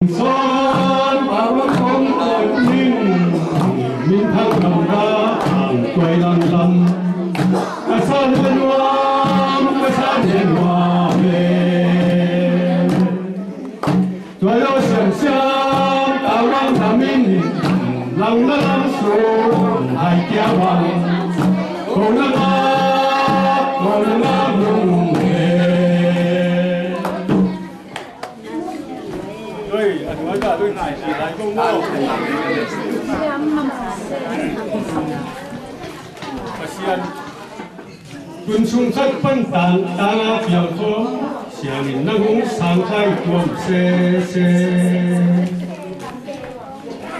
son bao không ổn ninh min thăng cầm ra hàng quay lăn lăn cả san lên hoa cả san lên hoa về tuổi lâu sẵn sàng tạo năng thảm minh lăng lăng xuống hai kia vàng cô nâng lung anh nói cả tôi này chỉ lại không đâu. Kasihan, quân xung khát phân tán ta biểu khô, xiang nâng sang khai tuồng xe xe.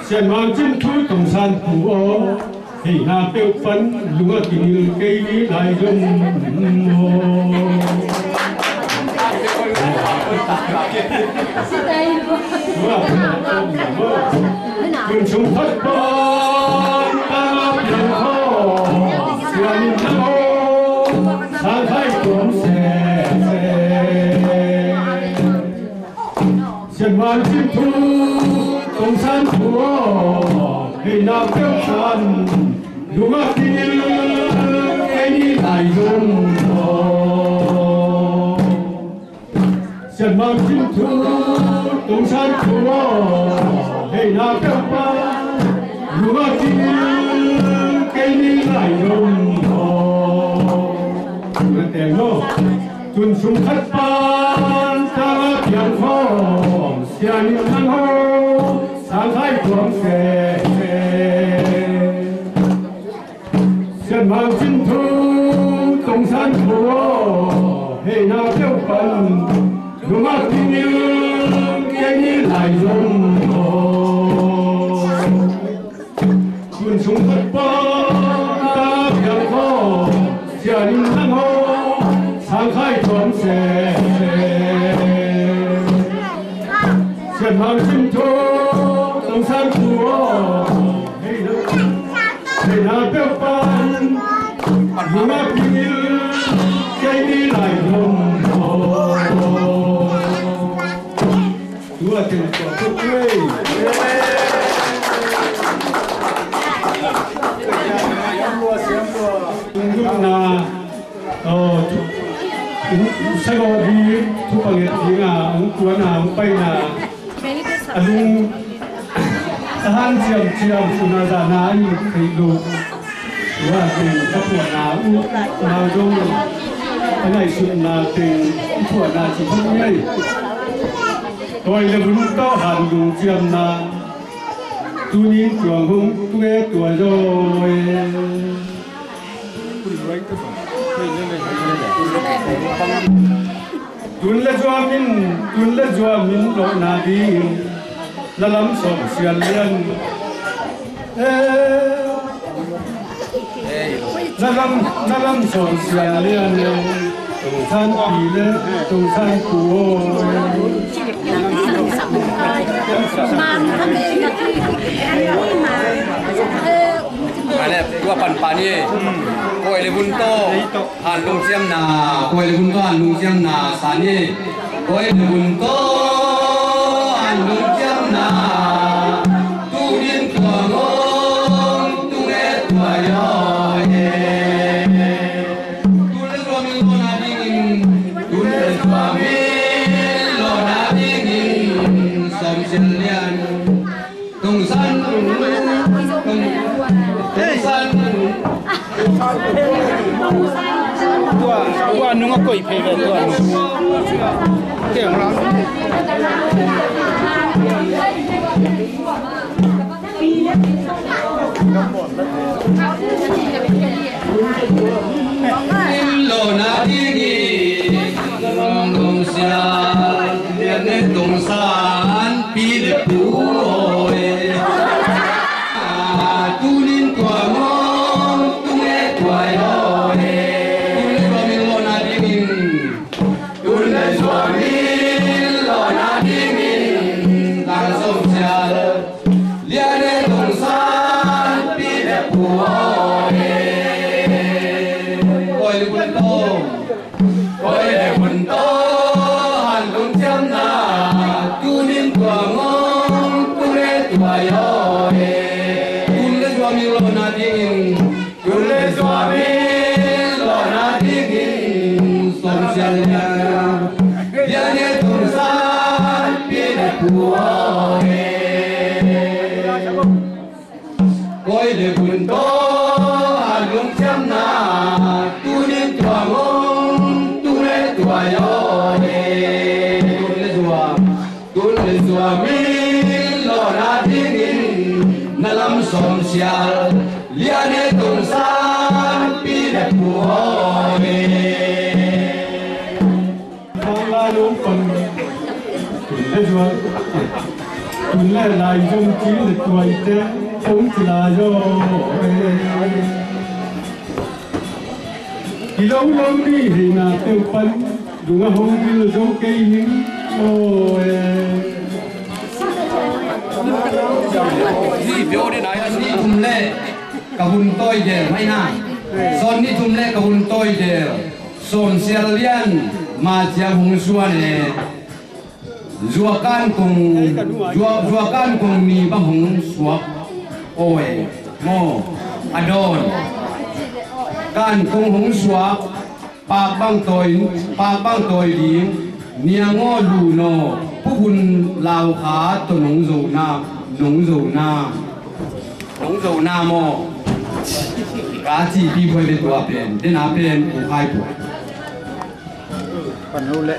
Xiang mang chim thú tổng san phù ô, thì na tiêu phấn lúa tình cây lý lại rung quân chúng thất bom ta biển khô xiên nắng ô sáng khai cuốn xe xiên mang chim thu công san thủ thì nào tiêu san đúng là kia cái đi lại dung xiên mang chim thu công san thủ hey na cấp ba lúa kia cây đi lại rồng người tiền nó tuần sung khát ban ta biển phong xiên nắng hồ sáng khai cuồng xe xiên mang chim thu công san thủ hey na cấp ba lúa kia cây đi lại rồng quân chúng thất bom ta biển khô xiên nắng hồ sáng khai cuồng xe xiên mang chim thu công san thủ hey na tiêu pan lúa kia cây đi lại rồng lúa tiền của quốc quê lúc nào Sài Gòn đi thu bằng nhiệt gì ông cuốn ông bay ông han chiam phụ nữ già ná như thấy đủ là tình các phụ nữ nào dung cái này sự là tình phụ nữ chỉ không nhây tôi là vốn to hẳn dùng chiam na tu nín chuồng hung tu nghe tuổi rồi tuân lệ doa min lo na đi la lam som xian liên la lam som xian liên tung san pi lệ tung san cua Ada dua pan ye, koi le bunto, han lung siam na, koi le bunto han lung siam na, sani, koi le bunto han lung siam na, tu din tua ngong, tu nghe tua yo ye, tu le tua min lo na dingin, tu le tua min lo na dingin, som xian lian, tung san tua nung có quỷ phê về tua kiểu lắm lo na đi đông xa đến đông san pi để phú ơi tu nín tua ngon tu nghe tua ơi tu le min lo na đi min tu le min lo na đi min ta sông xa liên đến đông san pi để phú ơi yo kun le zua mi lo na ding kun le zua mi lo na ding som sia ya ne tum san pi de pu oi le kun to al lung cham na tu ni tua mong tu le tua yo kun le zua mi lo na ding na lam som sia lia ne tum san pi de pu luôn phần tuần lễ rồi tuần lễ lại trong chỉ là tuổi trẻ không chỉ là do thì lâu lâu đi thì là tiêu phân đúng không như là dấu cây những gì biểu đi nói anh đi thum lệ cả hun tôi để hay na son đi thum lệ cả hun tôi để son xiên liên mà chia hung xuân này dua kan cùng ni bang hung suak oi mo adon kan cùng hung suak pa bang tôi đi nia ngo lu no pu hun lao khá to nong zo na mo cá chỉ đi với bên tua bên đến nào bên của hai tuổi phần hưu lệ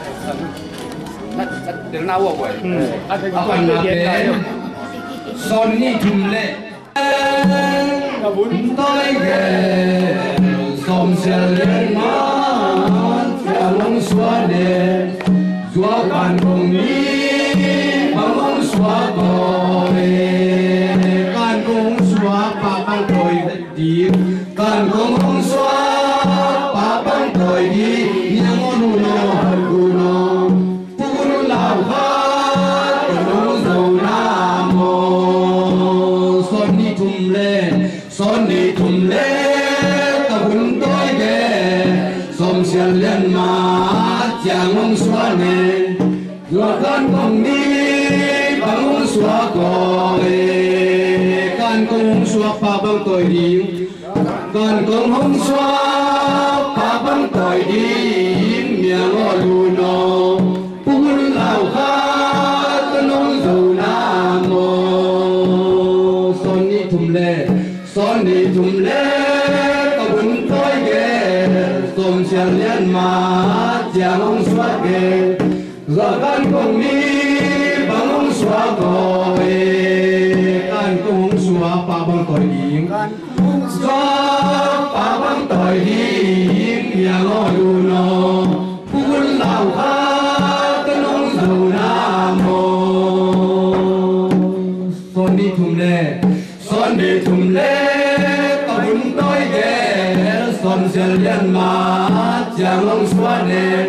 đến nào vậy phần nào bên son ni thum lệ tôi ghé som xe lên má cha mong xóa đè xóa bàn cùng đi bằng mong xóa gọi can cùng xóa pa bang tôi đi can cùng xóa pa bang tôi đi nhang onu no haru no pun lao ha no zo na mo son ni thum le ta hun tôi ghé som xe lên má cha mong xóa nè dua kan kong ni bangun xóa gọi kan kong xóa pa bang tôi đi kan kong hong xóa pa bang tôi đi miệng ngõ lu no pun lao kha kan nong zo na mo son ni thum le ta hun tôi ghé som sia liên ma cha mong xóa ghé giờ can cùng đi bằng ông xóa gọi can cùng xóa pa bang tội đi xóa pa bang tội đi nhà ngõ lu no pun lao kha cái nông dầu na mo son đi thum lệ ta hun tôi ghé son sia liên ma cha mong xóa nè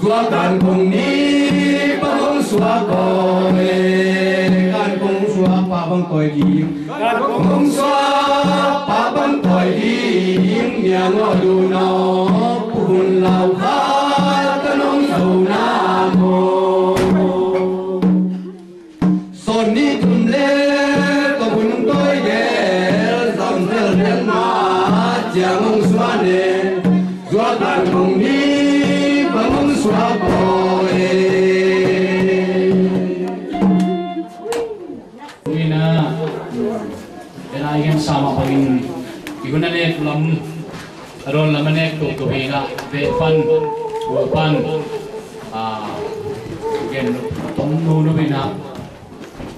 dua kan cùng ni bang xóa gọi kan cùng xóa pa bang tôi đi kan cùng xóa pa bang tôi đi nhà ngõ lu no pun lao kha cái nông dầu na mo son ni thum le ta hun tôi ghé dòng theo liên ma cha mong xóa nè dua kan cùng ni bangun xóa gọi Nina ena igen sama pagin iguna ne lam rol lam ne to bina ve pan wo pan igen tong no bina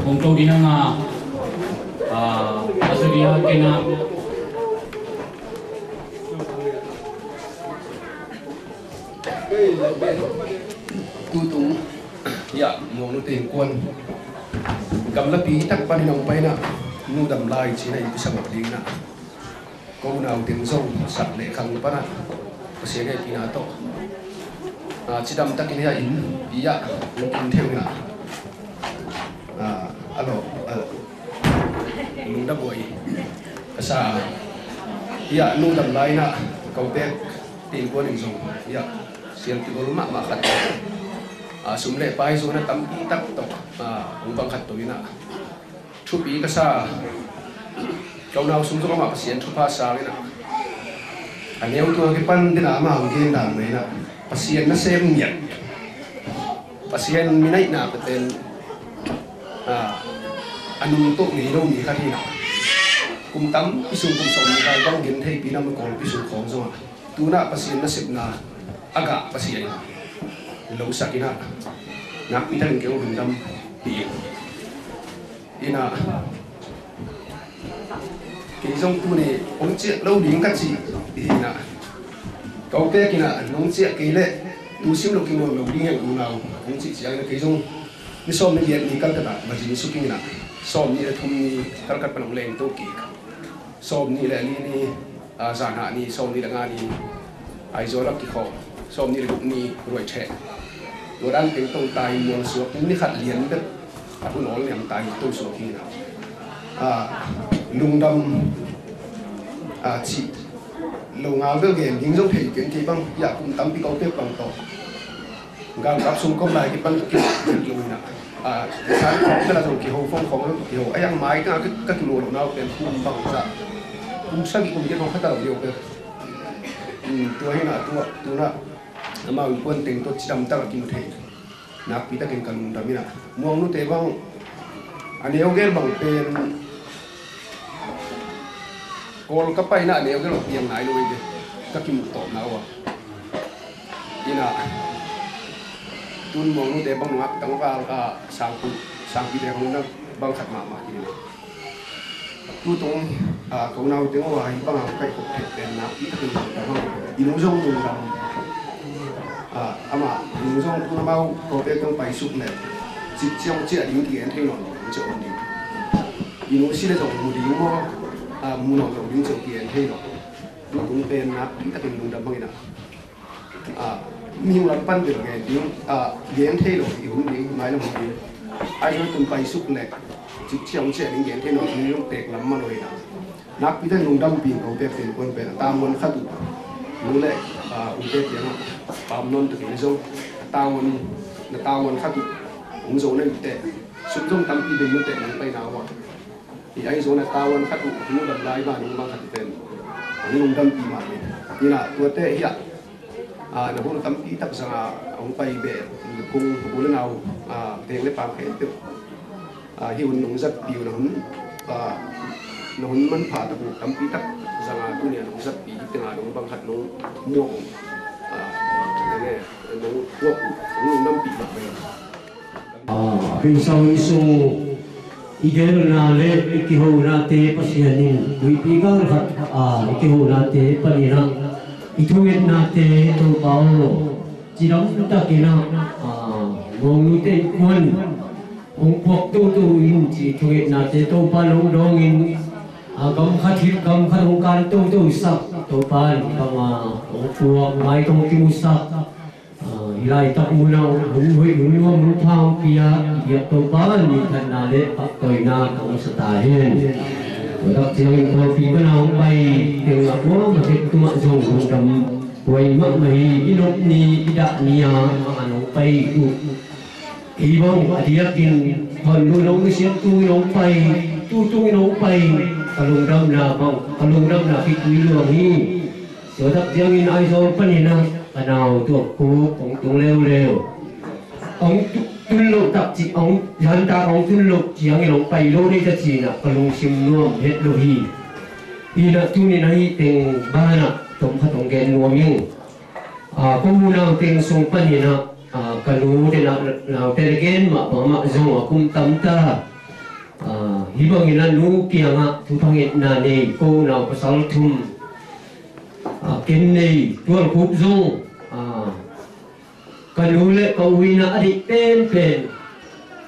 ong to dina nga asuriya kena tu tung ya mong nu ting kon kam la pi tak pan nong pai na nu dam lai chi nei sa ma ding na ko na ting zong sak le khang pa na se ge pi na to chi dam tak ni ya in ya lu kin theu na alo nu da boy sa ya nu dam lai na ko te tin ko ning zong ya siang ti bolu mak makat sum le pai zo na tam i tak to bang khat to ina thu pi cái sa câu nào xuống cho mà pasien thu pa sa cái nào anh em tôi cái pan cái nào mà hàng kia làm này nè pasien nó xem nhiệt pasien minai na paten anung to ni đâu ni khati na kum tam pisung kum som ni kai bang gen thei pi na ma kol pisung khom zo tu na pasien na sip na aga pasien lo sakina nak pi tan keu dum dam pi ina cái dòng tu này ông chị lâu đến các chị thì na câu té kia na ông chị cái lệ tu sim lo kinh lâu đi hàng nào ông chị là cái dòng ni som ni liệt ni kalkata mà chỉ su kinh na som ni là thum ni kalkat panong leng to ki som ni là ni zana ni som ni là nga ni ai zo lak ki kho som ni là gục ni rồi che rồi đang tiếng tông tai muang suộc ni khát liền đất aku nói yang tai tu suộc ki na lung đâm chị lâu ngào với game những dòng thể kiến thì bằng dạ cũng tắm bị câu tiếp bằng tổ gang cặp súng công lại cái băng kiểu lùi nè sáng cái là dòng kiểu phong phong kiểu ấy ăn máy các kiểu đồ nàoเป็นphun bằng dạ cũng sang cái cũng biết không phải là điều cáiตัวให้น่ะตัวน่ะมาอีกคนติงตัวจำตั้งกินเทนักพิจารณากันดำนี่น่ะมองนู้นแต่บางอันนี้เอาเกลบางเป็นกอลก็ไปน่ะเนี่ยก็หลบยังไหนเลยดิก็กินหมูตอบนะวะนี่น่ะตุนมองนู้นแต่บางนักตั้งว่าก็สร้างปีเดียวของนักบางขัดมาทีนี้tu tông cậu nào tiếng hoa hình bằng cái cục thịt đèn nát ít hơn cả không đi nấu rong dùng làm mà nấu rong tu mau có cái công bài sụp này chỉ trong chỉ là những cái thay đổi chỗ ổn định đi nấu xí là dùng một điểm mà mua nấu dùng những chỗ tiền thay đổi tu tông đèn nát ít hơn dùng đậm bằng cái nào nhiều lắm pan được cái tiếng đèn thay đổi thì cũng đi máy là một điểm ai nói công bài sụp này chỉ trong chuyện những cái nó như lúc tệ lắm mà rồi nè nắp cái thân nung đâm pin cầu tệ tiền quân về tam quân khát tụ nung lệ ung tệ tiếng à bám non từ cái dâu tao quân khát tụ ung dâu này tệ sụp dông tam pin đến như tệ nung bay nào mà thì ai dâu này tao quân khát tụ nung đâm lái và nung mang khát tiền nung đâm pin mà như là tua tệ hiện nó cũng tam pin tập sang ông bay về cùng cùng lên nào tiền lấy bám hết được hiệu nông dân biểu nó hun man phá tập tấm pi tập rằng tu niệm nông dân pi tiếng nông bằng hạt nông mua này nông quốc nông năm pi mặt về bình sau isu igen na le ikiho na te pasianin dui pi gang hat ikiho na te panina ithungit na te to paulo chiram takina ngong te kun ông quốc tu in chỉ thuê na te tu pa long dong in gam khat hit gam khat ông kan tu sak tu pa bang ông quốc mai tong kim sak hilai tak munau hui mun thang pia dia tu pa ni than na le pak toi na ông sta hen dak chiang ko pi ba nong bai teng la mo ma te tu ma jong ong dam wai ma mai inop ni ida nia ma anong pai ku ibang adiakin hon nung siap tu nung pai tu nung pai kalung dam na fikui luang hi so tak jiang in ai so panina kanau tu ku ong tung leo ong tun lo tak chi ong yan ta ong tun lo jiang in ong pai lo ni ta chi na kalung sim nuam het lo hi ina tu ni nai teng bana tom khatong gen nuam yin ko mu na teng song panina kalau dia nak tergen mak zong akum tamta hibang ina nu kianga tutangit na nei ko na pasal thum ken nei tual kup zong kalau le kawina adik pen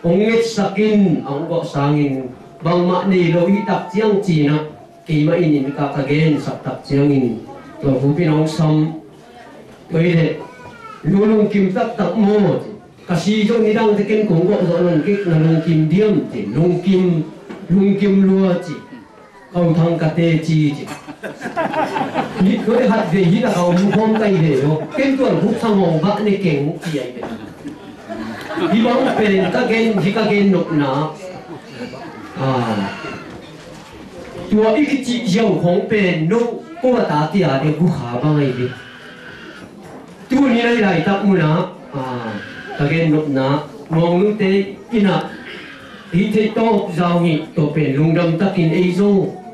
ongit sakin ang ko sangin bang mak nei lo itak chiang china kima inin ka kagen sak tak chiang in tual kupin ong sam toile lulung kim tak mo kasi jo ni dang teken kong ko zo non kik na lung kim diam ti lung kim lua chi kau thang ka te chi ni ko de hat ve hi na kau mu hom tai de yo ken tuan hu sang hong ba ne keng mu chi ai be hi bang pen ka gen nok na ตัวอีกจีเจ้าของเป็นโนก็ตาเตียเด็กกูขาบ้างไงดิตัวนี้อะไรตักมุนะตะเกนนกนะมองนู่นเตอินะที่เทโต้เจ้านี่ตัวเป็นลุงดำตะกินไอโซ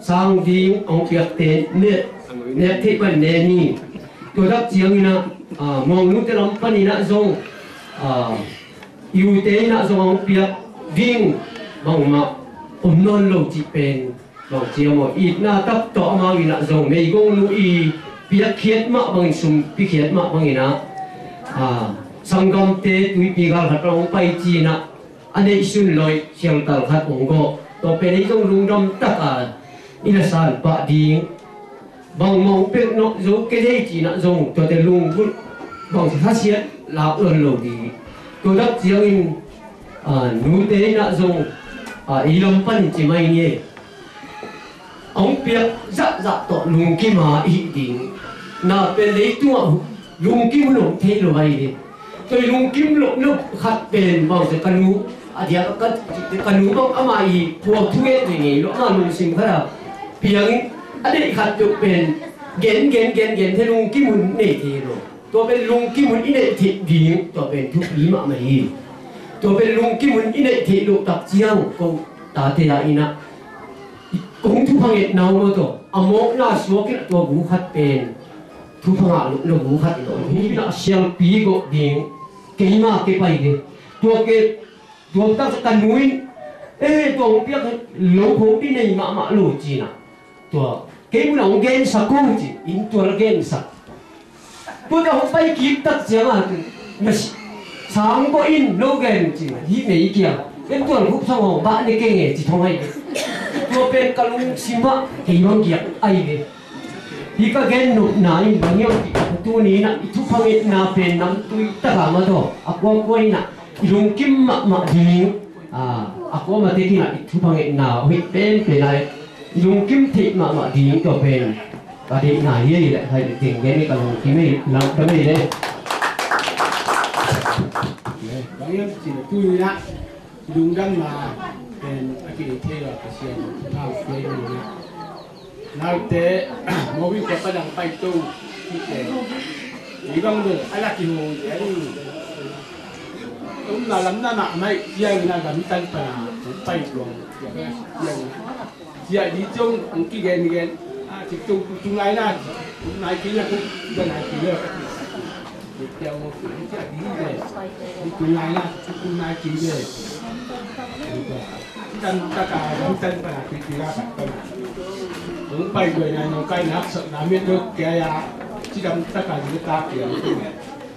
สร้างดิ้งเอาเปียกเตเนี่ยที่เป็นเนนี่ตัวทักเจียงนี่นะมองนู่นเตลำปันนี่นะโซอยู่เตนะโซเอาเปียกดิ้งบางมาผมนอนลงจีเป็นบางเจียมอีกหน้าตับต่อมาอีนะโซไม่กงลุยเปียกเขียดมาบางสุ่มปีเขียดมาบางอีนะสังกัมเตตุยปีกาขัดลงไปจีนะอันนี้สุนลอยเชียงตาขัดองก็ตัวเป็นไอ้ตรงลุงดำตักอินสานปะดีบางมองเป็นนกโจเกเดจีนะโจตัวแต่ลุงบุบางท่าเสียลาเอิญโลดีตัวดักเจียงอินนูเตนะโจอีลำปันจีไม่เนี่ยองเปียจะตัวลุงกิมาอีดิงน่าเป็นเลยตัวลุงกิมหลงเทลไว้ดิตัวลุงกิมหลงนึกขัดเป็นบางจะกันนูเดี๋ยวกันนูต้องเอามาอีพวกทุเรศอย่างนี้แล้วมาลุงสิงขราเพียงอันนี้ขัดจุเป็นเกณฑ์ให้ลุงกิมุนเนทีโลตัวเป็นลุงกิมุนอินเนทีดีตัวเป็นทุกปีมาไม่ตัวเป็นลุงกิมุนอินเนทีโลตักเจียงก็ตาเทียอินะกงทุพังเอ็ดนาวมาตัวอโมกน่าสวกิตัวบุขัดเป็นทุพังอาลุบุขัดตัวนี่น่าเชียงปีก็ดีเกี่ยมาเกี่ยไปดิตัวตั้งกันนุ้ยตัวเปียกโลกของที่ในมาโลจีน่ะตัวเกี่ยมันองเกนสักกูจีอินตัวเกนสักตัวเดียวไปกินตัดเสียงอ่ะไม่สามก็อินโลเกนจีที่ไม่เกี่ยวเป็นตัวรูปสมองบ้านในเก่งจีทำไมตัวเป็นกะลุงซิมะเกี่ยวเกี่ยวไอ้เด็กที่ก็เกนหนุนนายบางอย่างตัวนี้นะทุกครั้งเอ็ดนาเป็นน้ำตุยตะกามาตัวakuนะลุงกิมมาดีakuมาที่นี่นะทุกครั้งเอ็ดนาวิเป็นอะไรลุงกิมที่มาดีตัวเป็นก็ได้นายยี่แหละให้ถึงเกนี่กะลุงกิมไม่หลังก็ไม่ได้บางอย่างจีตุยนะลุงดังมาเป็นอากิเทระเชียงข้าวเฟียนี่นาเตะโมบิเตะประดังไปตู้ที่เตะอีกบางเรื่องอะไรกินโมเดลน่าลำน่าหนักไม่ยังน่าลำตันปะไปลงยังดีจงอังกี้เกนจิตจุงไงนะจุงไงกินแล้วจุงไงกินแล้วเดี๋ยวจะดีเลยจุงไงนะจุงไงกินเลยจันตะการลำตันปะคือที่รักปะผมไปด้วยนายน้องไก่นักสนามีเด็กแก่ยาที่ทำตะการอยู่ตาเกียง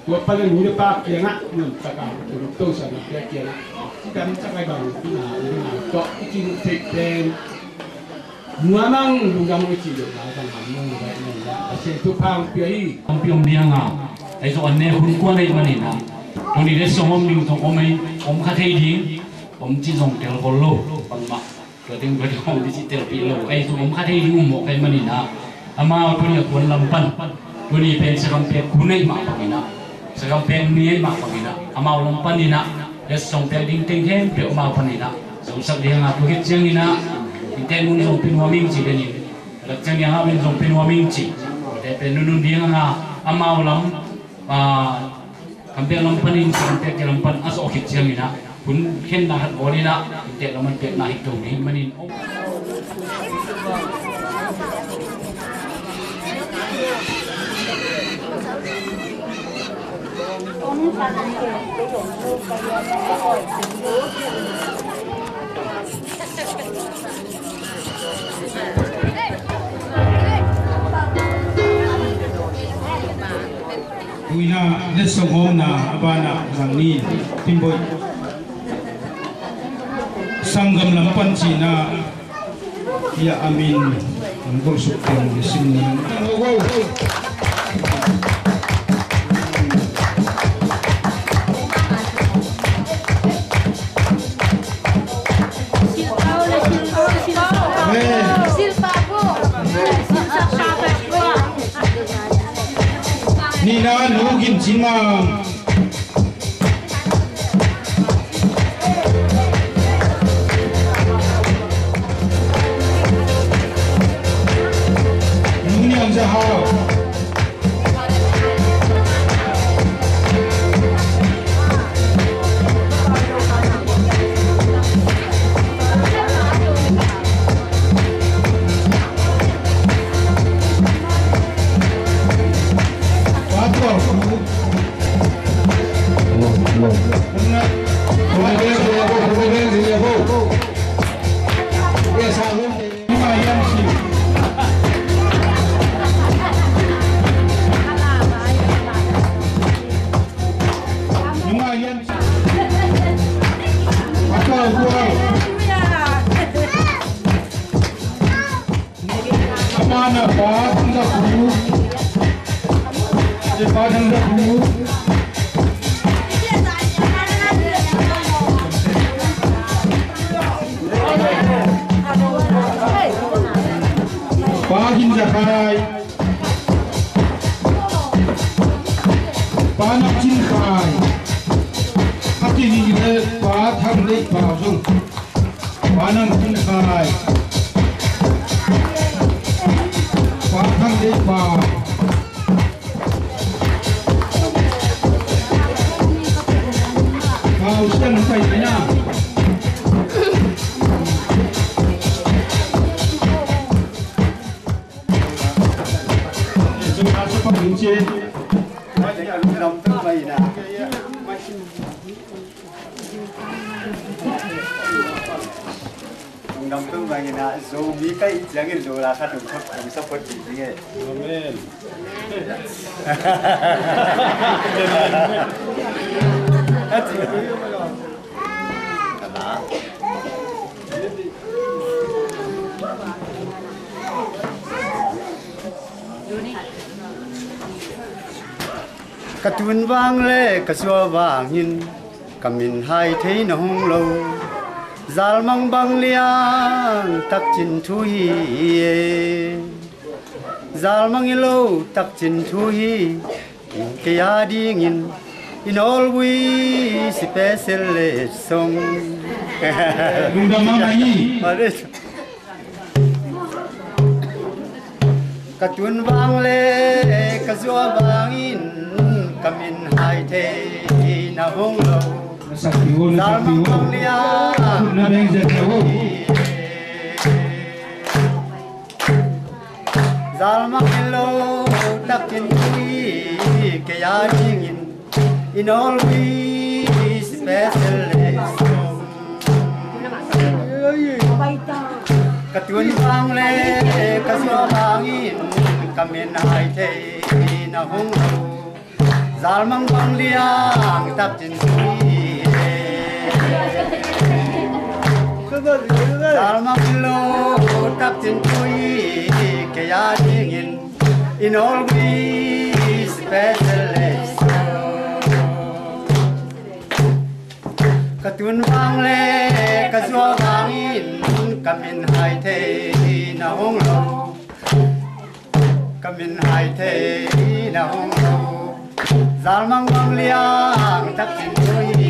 ตัวไปเลยอยู่ตาเกียงนะนั่นตะการตัวโตสนาเกียงนะที่ทำตะการบางที่นาก็จริงเทเป็นมัวนั่งดูกำลังจีบนะทำมันแบบนั้นนะเช่นทุกพังเปียผมเปียมเดียงอ่ะไอ้ส่วนเนี่ยคุณกวนไอ้มันนี่นะตรงนี้ได้ส่งผมอยู่ตรงผมคาเทดีผมจีส่งเทลโคโลปังมาก็ถึงไปห้องดิจิตอลปีโลไอ้ส่วนผมคาเทดีหมกไอ้มันนี่นะอามาตัวนี้ควรลำปันตัวนี้เป็นสกัมเพลคุณไอ้มาปังนี่นะสกัมเพลนี้มาปังนี่นะอามาลำปันนี่นะเดี๋ยวส่งเพลดิ้งเต็งเต็มเดี๋ยวมาปันนี่นะส่งสักเดียงอ่ะตัวเฮ็ดเจียงนี่นะแต่มุนส่งเป็นหัวมิ่งจีกันนี่หลังจากนี้ฮะเป็นส่งเป็นหัวมิ่งจีแต่เป็นนุ่นเดียงอ่ะอามาลำคำเปลี่ยนลำพันนี่ส่งเปลี่ยนลำพันอาศัยคิดเชียงนี่นะคุณเห็นนะบอนี่นะแต่เรามันเปลี่ยนนะอีกตรงนี้มันนี่Wina lesson home na abana zangni timboy sanggam lampan Cina ya amin ambol sukeng simni Nina nugin Cina na pa thang da khu je pa thang da khu pa hin da khai pa nak chin khai hati ni le pa thang dei pa sung pa nak chin khai pa thang dei pa kau sen pai na Hãy subscribe cho kênh Ghiền Mì Gõ để không bỏ lỡ những video hấp dẫn nằm trong vài ngày dù bí cái chẳng cái đồ là khát đồng sắp phát triển nghe. Amen. Katun vang le kasua vang hin kamin hai thấy nó hong lâu zal mang bang liang tak chin thu hi zal mang lo tak chin thu hi ke ya ding in all we special song Bunda mang ai katun vang le kasua vang in kamin hai thấy nó hong lâu Saktiwo na beng jatuh. Zalma hello takin kui kaya dingin in all we special Katun bang le kaswa bangin kamin hai thei na hong Zalmang bang liang takin kui Salma kilo tak cintui kaya dingin in all we specialist katun bang le kaswa bangin kamin hai thei na hong lo kamin hai thei na hong lo Salmang bang liang tak cintui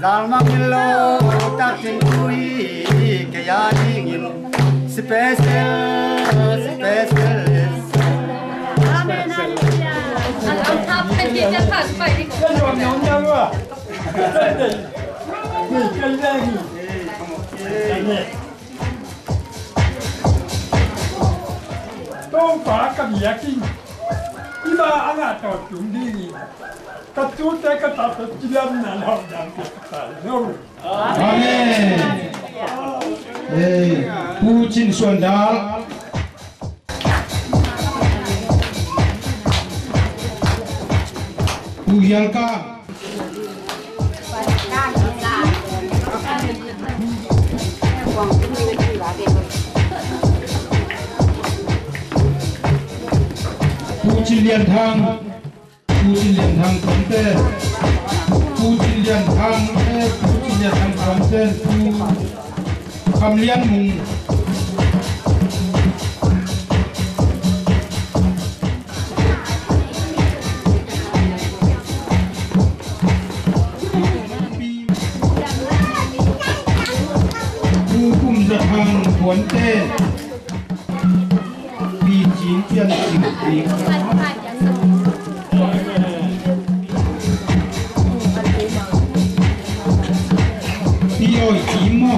Zalma kilo tak cintui kaya dingin special Ang top na kita pa pa di ko. Tong pa kami yakin. Iba ang ato tundi. Katuta kata tilam na law jam kita. No. Amen. Pucin Sondal. Puyangka. Pucin Lian Thang. Pucin Lian Thang konten. Pucin Lian Thang Pucin Lian Thang konten Kam Lian Mung Kum Thang konten Bi Jin Tian Jing Jing Oi, imo,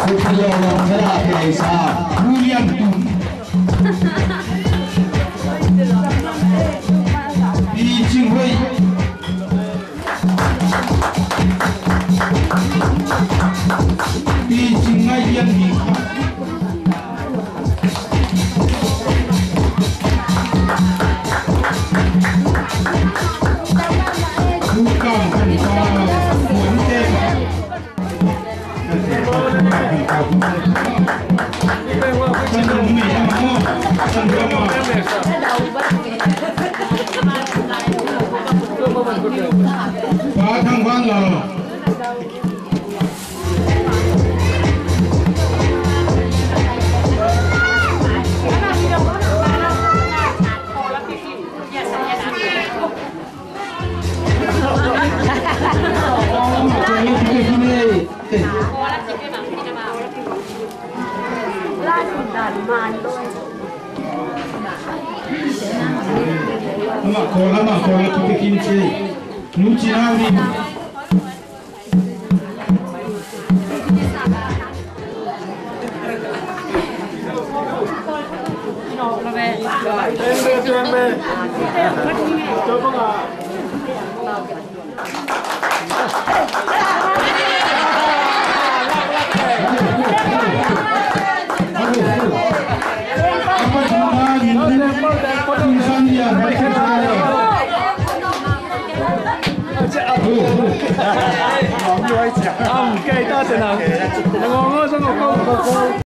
Kuliah merah desa, William Tung, Li Jinghui, Li Jingai Lian Ni, Bukan Huấn Tết ทั้งวันเลยlama kalau kita kinci, nuci nawi. Ông cây ta thế nào? Ngon ngon sao ngon ngon.